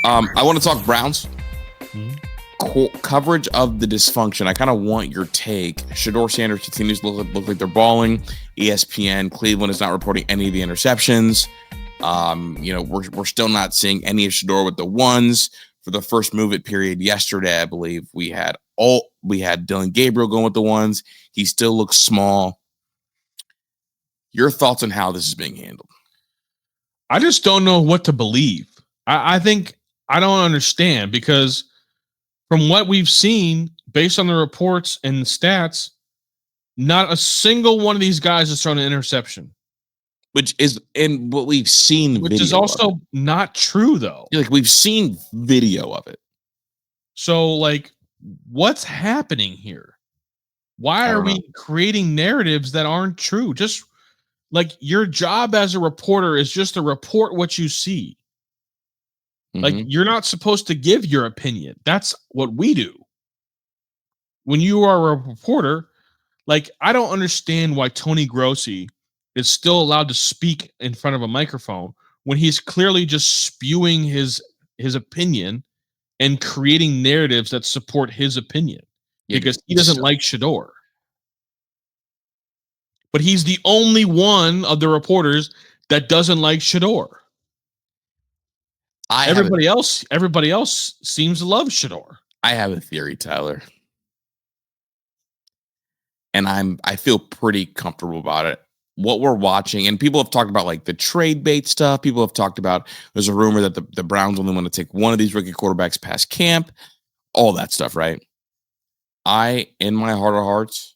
I want to talk Browns. Mhm. Coverage of the dysfunction. I kind of want your take. Shedeur Sanders continues to look like they're balling. ESPN, Cleveland is not reporting any of the interceptions. We're still not seeing any of Shedeur with the ones for the first move it period yesterday. I believe we had Dylan Gabriel going with the ones. He still looks small. Your thoughts on how this is being handled? I just don't know what to believe. I think I don't understand because from what we've seen, based on the reports and the stats, not a single one of these guys has thrown an interception. Which is in what we've seen. Which is also not true, though. Like we've seen video of it. So, like, what's happening here? Why are we creating narratives that aren't true? Just like your job as a reporter is just to report what you see. Like, you're not supposed to give your opinion. That's what we do. When you are a reporter, like, I don't understand why Tony Grossi is still allowed to speak in front of a microphone when he's clearly just spewing his opinion and creating narratives that support his opinion because he doesn't like Shedeur. But he's the only one of the reporters that doesn't like Shedeur. Everybody else seems to love Shedeur. I have a theory, Tyler. And I feel pretty comfortable about it. What we're watching, and people have talked about like the trade bait stuff. People have talked about there's a rumor that the Browns only want to take one of these rookie quarterbacks past camp, all that stuff, right? I, in my heart of hearts,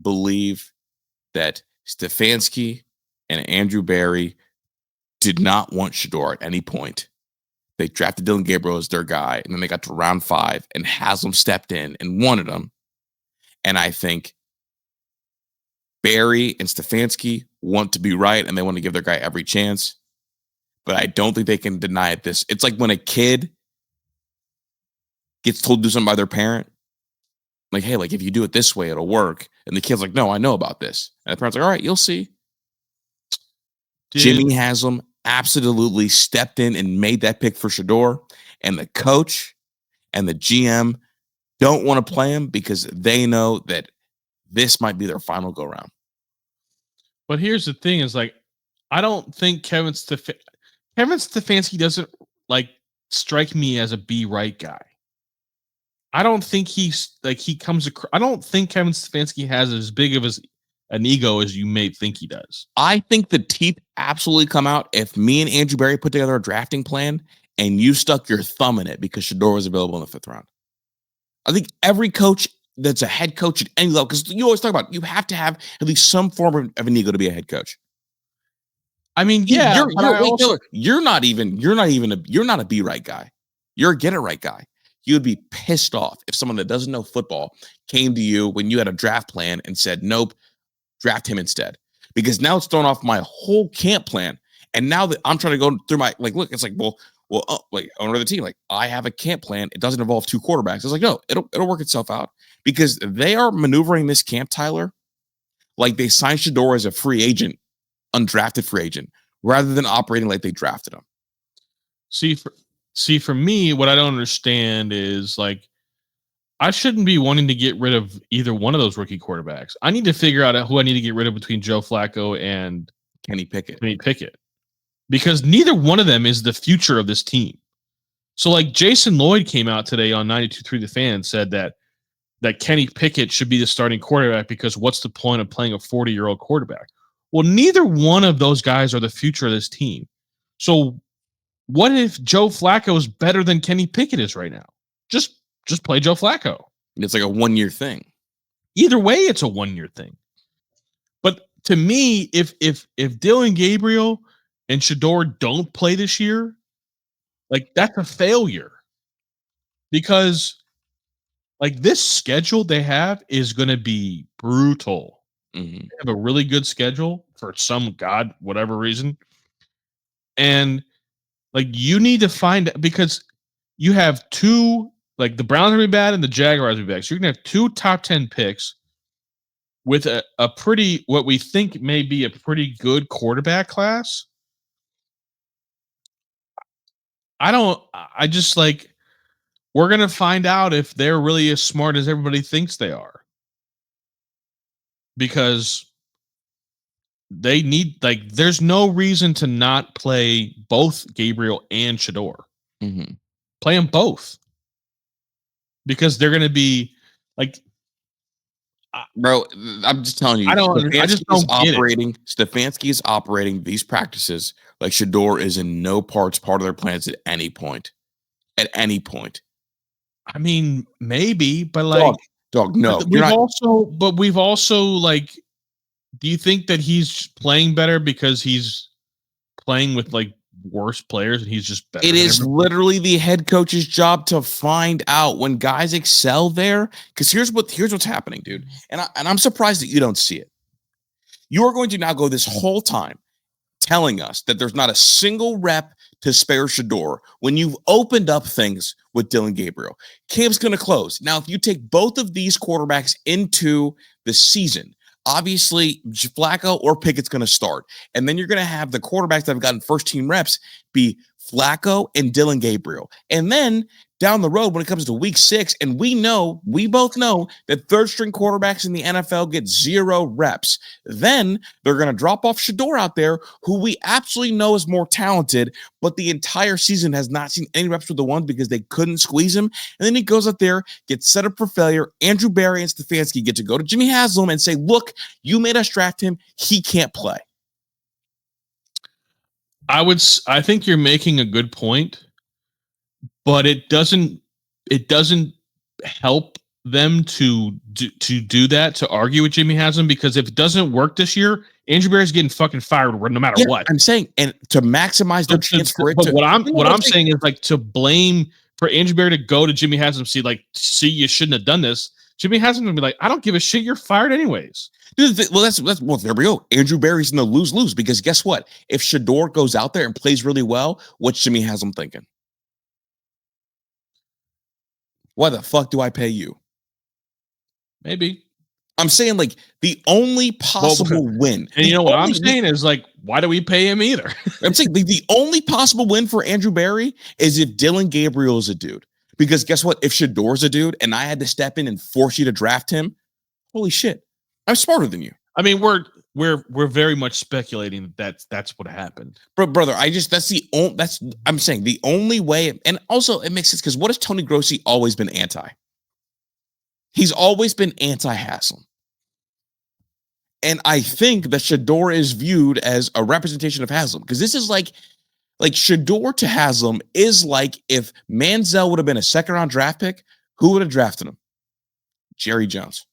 believe that Stefanski and Andrew Berry did not want Shedeur at any point. They drafted Dylan Gabriel as their guy, and then they got to round 5, and Haslam stepped in and wanted him. And I think Berry and Stefanski want to be right, and they want to give their guy every chance. But I don't think they can deny it. It's like when a kid gets told to do something by their parent. Like, hey, like if you do it this way, it'll work. And the kid's like, no, I know about this. And the parent's like, all right, you'll see. Jimmy Haslam absolutely stepped in and made that pick for Shedeur. And the coach and the GM don't want to play him because they know that this might be their final go round. But here's the thing: is like, I don't think Kevin Stefanski doesn't like strike me as a be right guy. I don't think I don't think Kevin Stefanski has as big of an ego as you may think he does. I think the teeth absolutely come out if me and Andrew Berry put together a drafting plan and you stuck your thumb in it because Shedeur was available in the 5th round. I think every coach that's a head coach at any level, because you always talk about you have to have at least some form of an ego to be a head coach. I mean, yeah, you're not a be right guy. You're a get it right guy. You would be pissed off if someone that doesn't know football came to you when you had a draft plan and said, nope, draft him instead. Because now it's thrown off my whole camp plan. And now that I'm trying to go through look, it's like, owner of the team, like I have a camp plan. It doesn't involve 2 quarterbacks. It's like, no, it'll work itself out because they are maneuvering this camp, Tyler, like they signed Shedeur as a free agent, undrafted free agent, rather than operating like they drafted him. See, for me, what I don't understand is like, I shouldn't be wanting to get rid of either one of those rookie quarterbacks. I need to figure out who I need to get rid of between Joe Flacco and Kenny Pickett. Because neither one of them is the future of this team. So like Jason Lloyd came out today on 92.3 The Fan and said that Kenny Pickett should be the starting quarterback because what's the point of playing a 40-year-old quarterback? Well, neither one of those guys are the future of this team. So what if Joe Flacco is better than Kenny Pickett is right now? Just play Joe Flacco. It's like a 1-year thing. Either way, it's a 1-year thing. But to me, if Dylan Gabriel and Shedeur don't play this year, like that's a failure. Because like this schedule they have is going to be brutal. Mm-hmm. They have a really good schedule for some whatever reason. And like you need to find, because you have 2, like the Browns are going to be bad and the Jaguars will be bad. So you're going to have 2 top 10 picks with a pretty, what we think may be a pretty good quarterback class. I just like we're gonna find out if they're really as smart as everybody thinks they are. Because they need like there's no reason to not play both Gabriel and Shedeur. Mhm. Play them both because they're gonna be like Bro, I'm just telling you, I just don't get it. Stefanski is operating these practices like Shedeur is in no part of their plans at any point. At any point. I mean, maybe, but like Dog, no. we've also like do you think that he's playing better because he's playing with like worse players and he's just better It than is everybody? literally the head coach's job to find out when guys excel there. Because here's what's happening, dude. And I'm surprised that you don't see it. You are going to now go this whole time telling us that there's not a single rep to spare Shedeur when you've opened up things with Dylan Gabriel. Camp's going to close. Now, if you take both of these quarterbacks into the season, obviously Flacco or Pickett's going to start. And then you're going to have the quarterbacks that have gotten first team reps be Flacco and Dylan Gabriel. And then down the road, when it comes to week 6, and we both know that third string quarterbacks in the NFL get 0 reps. Then they're going to drop off Shedeur out there, who we absolutely know is more talented, but the entire season has not seen any reps with the ones because they couldn't squeeze him. And then he goes out there, gets set up for failure. Andrew Berry and Stefanski get to go to Jimmy Haslam and say, look, you made us draft him. He can't play. I think you're making a good point, but it doesn't help them to do that, to argue with Jimmy Haslam, because if it doesn't work this year, Andrew Berry's getting fucking fired no matter what. I'm saying, and to maximize their chance for it. But what I'm saying is like to blame for Andrew Berry to go to Jimmy Haslam, see you shouldn't have done this. Jimmy Haslam gonna be like, I don't give a shit. You're fired anyways. Dude, well, there we go. Andrew Berry's in the lose-lose because guess what? If Shedeur goes out there and plays really well, what's Jimmy Haslam thinking? Why the fuck do I pay you? Maybe. I'm saying like the only possible win. And you know what I'm saying is like, why do we pay him either? I'm saying the only possible win for Andrew Berry is if Dylan Gabriel is a dude. Because guess what? If Shedeur's a dude and I had to step in and force you to draft him, holy shit, I'm smarter than you. I mean, we're very much speculating that's what happened. But brother, I'm saying the only way, and also it makes sense because what has Tony Grossi always been anti? He's always been anti-Haslam. And I think that Shedeur is viewed as a representation of Haslam because this is like Shedeur to Haslam is like if Manziel would have been a second-round draft pick, who would have drafted him? Jerry Jones.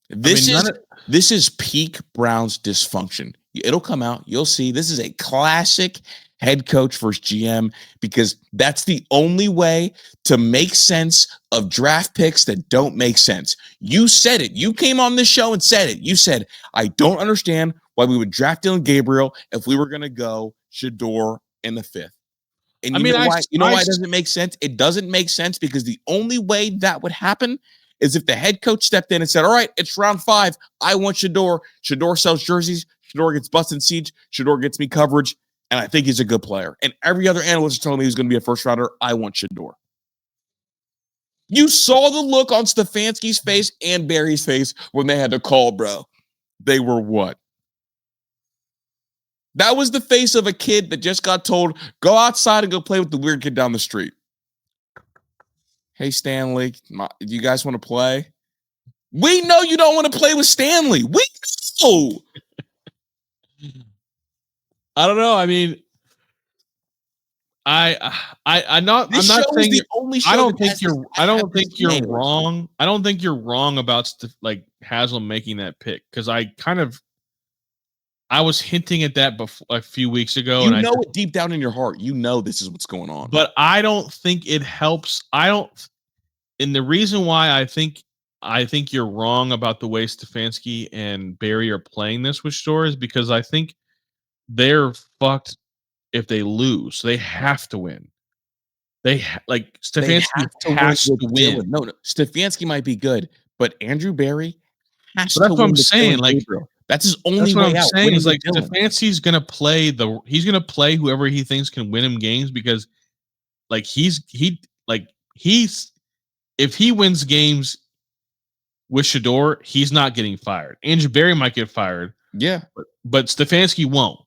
This is peak Browns dysfunction. It'll come out. You'll see. This is a classic head coach versus GM because that's the only way to make sense of draft picks that don't make sense. You said it. You came on this show and said it. You said, I don't understand why we would draft Dylan Gabriel if we were going to go Shedeur in the 5th. And you know why it doesn't make sense? It doesn't make sense because the only way that would happen is if the head coach stepped in and said, all right, it's round 5. I want Shedeur. Shedeur sells jerseys. Shedeur gets busted seats. Shedeur gets me coverage. And I think he's a good player. And every other analyst is telling me he's going to be a first rounder. I want Shedeur. You saw the look on Stefanski's face and Barry's face when they had to call, bro. They were what? That was the face of a kid that just got told, go outside and go play with the weird kid down the street. Hey, Stanley, do you guys want to play? We know you don't want to play with Stanley. We know. I don't know. I mean, I'm not saying I don't think you're wrong. I don't think you're wrong about like Haslam making that pick because I was hinting at that before a few weeks ago. You know it deep down in your heart. You know this is what's going on. But I don't think it helps. And the reason why I think you're wrong about the way Stefanski and Barry are playing this with Shedeur is because I think they're fucked if they lose. They have to win. Stefanski has to win. No, Stefanski might be good, but Andrew Berry has to win. That's what I'm saying. Like That's his only That's what way I'm out. saying Winning is with like Dylan. Stefanski's gonna play whoever he thinks can win him games because like he's if he wins games with Shedeur, he's not getting fired. Andrew Berry might get fired, Yeah. but Stefanski won't.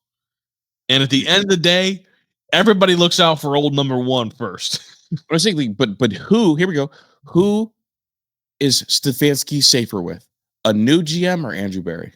And at the end of the day, everybody looks out for old number one first. But I'm saying, but who? Here we go. Who is Stefanski safer with? A new GM or Andrew Berry?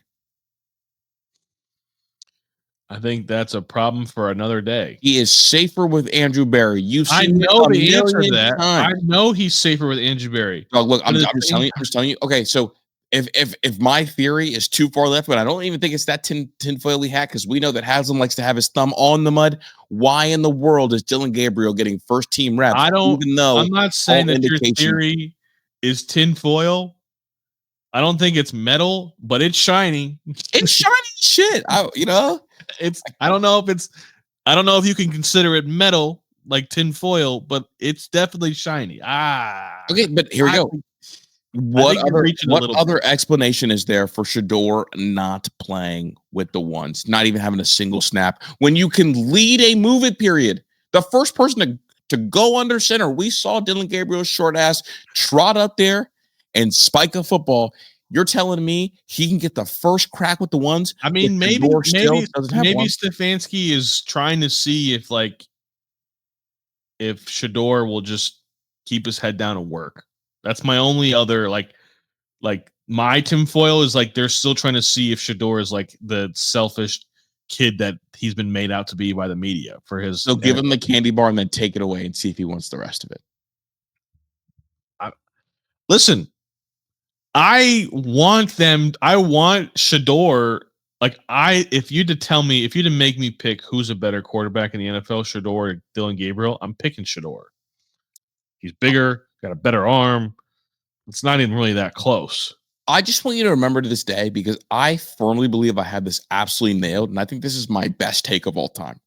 I think that's a problem for another day. He is safer with Andrew Berry. You've I seen it know a the answer to million that. I times. know he's safer with Andrew Berry. Oh, look, I'm But at the just same telling you. I'm just telling you. Okay, so if my theory is too far left, but I don't even think it's that tinfoily hat because we know that Haslam likes to have his thumb on the mud. Why in the world is Dylan Gabriel getting first team reps? Even though I'm not saying all that your indications theory is tinfoil. I don't think it's metal, but it's shiny. it's shiny shit. I don't know if you can consider it metal like tinfoil, but it's definitely shiny. Okay, but here we go. What other explanation is there for Shedeur not playing with the ones, not even having a single snap when you can lead a move-it period? The first person to go under center, we saw Dylan Gabriel's short ass trot up there and spike a football. You're telling me he can get the first crack with the ones? I mean, maybe Stefanski is trying to see if Shedeur will just keep his head down and work. That's my only other my tinfoil is like they're still trying to see if Shedeur is like the selfish kid that he's been made out to be by the media for his. So give him the candy bar and then take it away and see if he wants the rest of it. Listen, I want Shedeur. If you to make me pick who's a better quarterback in the NFL, Shedeur or Dylan Gabriel, I'm picking Shedeur. He's bigger, got a better arm. It's not even really that close. I just want you to remember to this day, because I firmly believe I had this absolutely nailed, and I think this is my best take of all time.